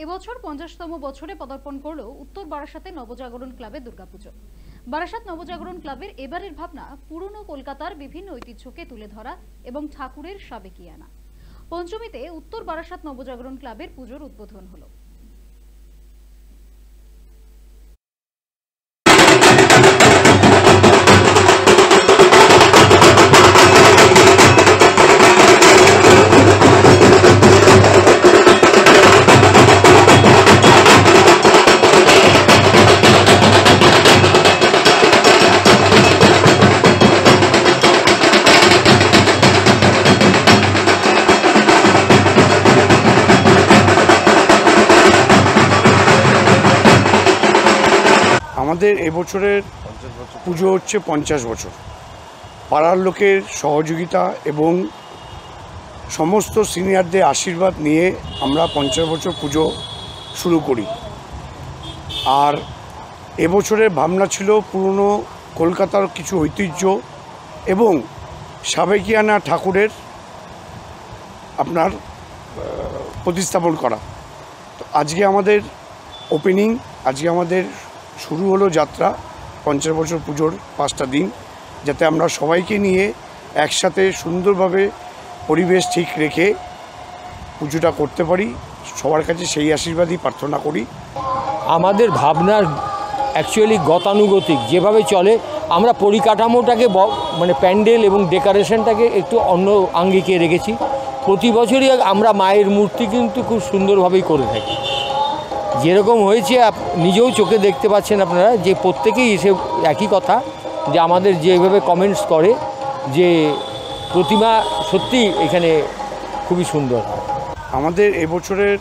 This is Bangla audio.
এবছর 50তম বছরে পদার্পণ করল উত্তর বারাসাতে নবজাগরণ ক্লাবের দুর্গাপুজো। বারাসাত নবজাগরণ ক্লাবের এবারের ভাবনা পুরনো কলকাতার বিভিন্ন ঐতিহ্যকে তুলে ধরা এবং ঠাকুরের সাবেকিয়ানা। পঞ্চমীতে উত্তর বারাসাত নবজাগরণ ক্লাবের পুজোর উদ্বোধন হলো। আমাদের এবছরের পুজো হচ্ছে 50 বছর। পাড়ার লোকের সহযোগিতা এবং সমস্ত সিনিয়রদের আশীর্বাদ নিয়ে আমরা 50 বছর পুজো শুরু করি। আর এবছরের ভাবনা ছিল পুরনো কলকাতার কিছু ঐতিহ্য এবং সাবেকিয়ানা ঠাকুরের আপনার প্রতিস্থাপন করা। তো আজকে আমাদের ওপেনিং, আজকে আমাদের শুরু হলো যাত্রা 50 বছর পুজোর 5টা দিন, যাতে আমরা সবাইকে নিয়ে একসাথে সুন্দরভাবে পরিবেশ ঠিক রেখে পুজোটা করতে পারি। সবার কাছে সেই আশীর্বাদই প্রার্থনা করি। আমাদের ভাবনার অ্যাকচুয়ালি গতানুগতিক যেভাবে চলে, আমরা পরিকাঠামোটাকে মানে প্যান্ডেল এবং ডেকোরেশনটাকে একটু অন্য আঙ্গিকে রেখেছি। প্রতি বছরই আমরা মায়ের মূর্তি কিন্তু খুব সুন্দরভাবেই করে থাকি। যেরকম হয়েছে নিজেও চোখে দেখতে পাচ্ছেন আপনারা, যে প্রত্যেকেই এসে একই কথা, যে আমাদের যেভাবে কমেন্টস করে যে প্রতিমা সত্যি এখানে খুবই সুন্দর। আমাদের এবছরের